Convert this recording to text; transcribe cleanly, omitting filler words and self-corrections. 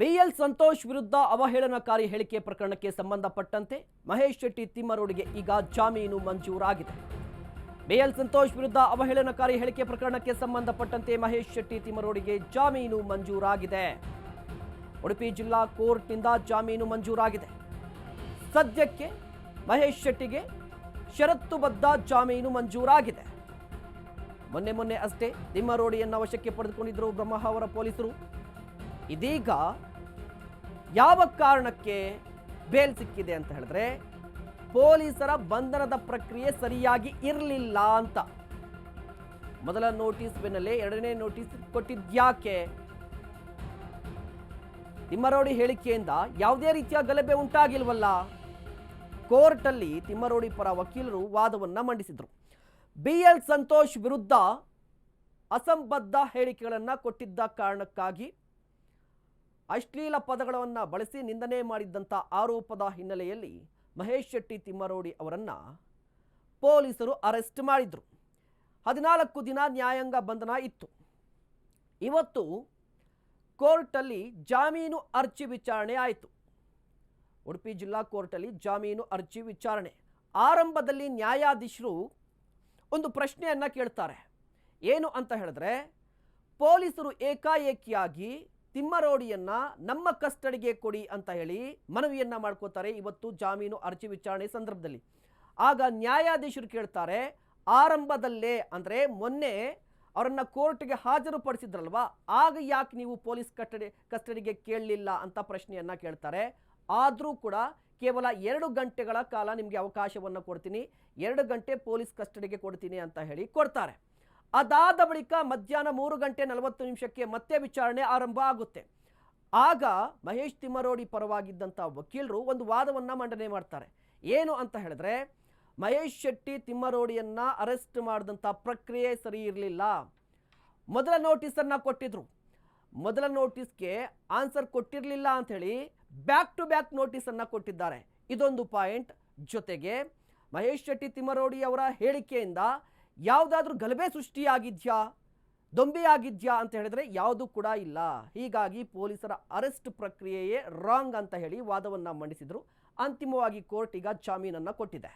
B L Santosh ವಿರುದ್ಧ ಅವಹೇಳನಕಾರಿ ಹೇಳಿಕೆ ಪ್ರಕರಣಕ್ಕೆ ಸಂಬಂಧಪಟ್ಟಂತೆ ಮಹೇಶ್ ಶೆಟ್ಟಿ ತಿಮ್ಮರೋಡಿಗೆ ಈಗ ಜಾಮೀನು ಮಂಜೂರಾಗಿದೆ. ಬಿಎಲ್ ಸಂತೋಷ್ ವಿರುದ್ಧ ಅವಹೇಳನಕಾರಿ ಹೇಳಿಕೆ ಪ್ರಕರಣಕ್ಕೆ ಸಂಬಂಧಪಟ್ಟಂತೆ ಮಹೇಶ್ ಶೆಟ್ಟಿ ತಿಮ್ಮರೋಡಿಗೆ ಜಾಮೀನು ಮಂಜೂರಾಗಿದೆ. ಉಡುಪಿ ಜಿಲ್ಲಾ ಕೋರ್ಟ್ನಿಂದ ಜಾಮೀನು ಮಂಜೂರಾಗಿದೆ. ಸದ್ಯಕ್ಕೆ ಮಹೇಶ್ ಶೆಟ್ಟಿಗೆ ಷರತ್ತುಬದ್ಧ ಜಾಮೀನು ಮಂಜೂರಾಗಿದೆ. ಮೊನ್ನೆ ಅಷ್ಟೇ ತಿಮ್ಮರೋಡಿಯನ್ನು ವಶಕ್ಕೆ ಪಡೆದುಕೊಂಡಿದ್ದರು ಬ್ರಹ್ಮಾವರ ಪೊಲೀಸರು. ಇದೀಗ ಯಾವ ಕಾರಣಕ್ಕೆ ಬೇಲ್ ಸಿಕ್ಕಿದೆ ಅಂತ ಹೇಳಿದ್ರೆ ಪೊಲೀಸರ ಬಂಧನದ ಪ್ರಕ್ರಿಯೆ ಸರಿಯಾಗಿ ಇರಲಿಲ್ಲ ಅಂತ. ಮೊದಲ ನೋಟಿಸ್ ಬೆನ್ನಲ್ಲೇ ಎರಡನೇ ನೋಟಿಸ್ ಕೊಟ್ಟಿದ್ಯಾಕೆ? ತಿಮ್ಮರೋಡಿ ಹೇಳಿಕೆಯಿಂದ ಯಾವುದೇ ರೀತಿಯ ಗಲಭೆ ಉಂಟಾಗಿಲ್ವಲ್ಲ. ಕೋರ್ಟಲ್ಲಿ ತಿಮ್ಮರೋಡಿ ಪರ ವಕೀಲರು ವಾದವನ್ನ ಮಂಡಿಸಿದ್ರು. ಬಿಎಲ್ ಸಂತೋಷ್ ವಿರುದ್ಧ ಅಸಂಬದ್ಧ ಹೇಳಿಕೆಗಳನ್ನು ಕೊಟ್ಟಿದ್ದ ಕಾರಣಕ್ಕಾಗಿ ಅಶ್ಲೀಲ ಪದಗಳನ್ನು ಬಳಸಿ ನಿಂದನೆ ಮಾಡಿದ್ದಂಥ ಆರೋಪದ ಹಿನ್ನೆಲೆಯಲ್ಲಿ ಮಹೇಶ್ ಶೆಟ್ಟಿ ತಿಮ್ಮರೋಡಿ ಅವರನ್ನು ಪೊಲೀಸರು ಅರೆಸ್ಟ್ ಮಾಡಿದ್ರು. 14 ದಿನ ನ್ಯಾಯಾಂಗ ಬಂಧನ ಇತ್ತು. ಇವತ್ತು ಕೋರ್ಟಲ್ಲಿ ಜಾಮೀನು ಅರ್ಜಿ ವಿಚಾರಣೆ ಆಯಿತು. ಉಡುಪಿ ಜಿಲ್ಲಾ ಕೋರ್ಟಲ್ಲಿ ಜಾಮೀನು ಅರ್ಜಿ ವಿಚಾರಣೆ ಆರಂಭದಲ್ಲಿ ನ್ಯಾಯಾಧೀಶರು ಒಂದು ಪ್ರಶ್ನೆಯನ್ನು ಕೇಳ್ತಾರೆ. ಏನು ಅಂತ ಹೇಳಿದ್ರೆ, ಪೊಲೀಸರು ಏಕಾಏಕಿಯಾಗಿ ತಿಮ್ಮರೋಡಿಯನ್ನ ನಮ್ಮ ಕಸ್ಟಡಿಗೆ ಕೊಡಿ ಅಂತ ಹೇಳಿ ಮನವಿಯನ್ನ ಮಾಡ್ಕೋತಾರೆ ಇವತ್ತು ಜಾಮೀನು ಅರ್ಜಿ ವಿಚಾರಣೆ ಸಂದರ್ಭದಲ್ಲಿ. ಆಗ ನ್ಯಾಯಾಧೀಶರು ಕೇಳ್ತಾರೆ, ಆರಂಭದಲ್ಲೇ ಅಂದರೆ ಮೊನ್ನೆ ಅವರನ್ನ ಕೋರ್ಟ್ಗೆ ಹಾಜರುಪಡಿಸಿದ್ರಲ್ವಾ, ಆಗ ಯಾಕೆ ನೀವು ಪೊಲೀಸ್ ಕಸ್ಟಡಿಗೆ ಕೇಳಲಿಲ್ಲ ಅಂತ ಪ್ರಶ್ನೆಯನ್ನ ಕೇಳ್ತಾರೆ. ಆದರೂ ಕೂಡ ಕೇವಲ 2 ಗಂಟೆಗಳ ಕಾಲ ನಿಮಗೆ ಅವಕಾಶವನ್ನು ಕೊಡ್ತೀನಿ, 2 ಗಂಟೆ ಪೊಲೀಸ್ ಕಸ್ಟಡಿಗೆ ಕೊಡ್ತೀನಿ ಅಂತ ಹೇಳಿ ಕೊಡ್ತಾರೆ. ಅದಾದ ಬಳಿಕ ಮಧ್ಯಾಹ್ನ 3:40 ಮತ್ತೆ ವಿಚಾರಣೆ ಆರಂಭ ಆಗುತ್ತೆ. ಆಗ ಮಹೇಶ್ ತಿಮ್ಮರೋಡಿ ಪರವಾಗಿದ್ದಂಥ ವಕೀಲರು ಒಂದು ವಾದವನ್ನು ಮಂಡನೆ ಮಾಡ್ತಾರೆ. ಏನು ಅಂತ ಹೇಳಿದ್ರೆ, ಮಹೇಶ್ ಶೆಟ್ಟಿ ತಿಮ್ಮರೋಡಿಯನ್ನ ಅರೆಸ್ಟ್ ಮಾಡಿದಂಥ ಪ್ರಕ್ರಿಯೆ ಸರಿ ಇರಲಿಲ್ಲ. ಮೊದಲ ನೋಟಿಸನ್ನು ಕೊಟ್ಟಿದ್ರು, ಮೊದಲ ನೋಟಿಸ್ಗೆ ಆನ್ಸರ್ ಕೊಟ್ಟಿರಲಿಲ್ಲ ಅಂಥೇಳಿ ಬ್ಯಾಕ್ ಟು ಬ್ಯಾಕ್ ನೋಟಿಸನ್ನು ಕೊಟ್ಟಿದ್ದಾರೆ. ಇದೊಂದು ಪಾಯಿಂಟ್. ಜೊತೆಗೆ ಮಹೇಶ್ ಶೆಟ್ಟಿ ತಿಮ್ಮರೋಡಿ ಅವರ ಹೇಳಿಕೆಯಿಂದ ಯಾವುದಾದ್ರೂ ಗಲಭೆ ಸೃಷ್ಟಿಯಾಗಿದ್ಯಾ, ದೊಂಬೆಯಾಗಿದ್ಯಾ ಅಂತ ಹೇಳಿದ್ರೆ ಯಾವುದೂ ಕೂಡ ಇಲ್ಲ. ಹೀಗಾಗಿ ಪೊಲೀಸರ ಅರೆಸ್ಟ್ ಪ್ರಕ್ರಿಯೆಯೇ ರಾಂಗ್ ಅಂತ ಹೇಳಿ ವಾದವನ್ನು ಮಂಡಿಸಿದ್ರು. ಅಂತಿಮವಾಗಿ ಕೋರ್ಟ್ ಈಗ ಜಾಮೀನನ್ನು ಕೊಟ್ಟಿದೆ.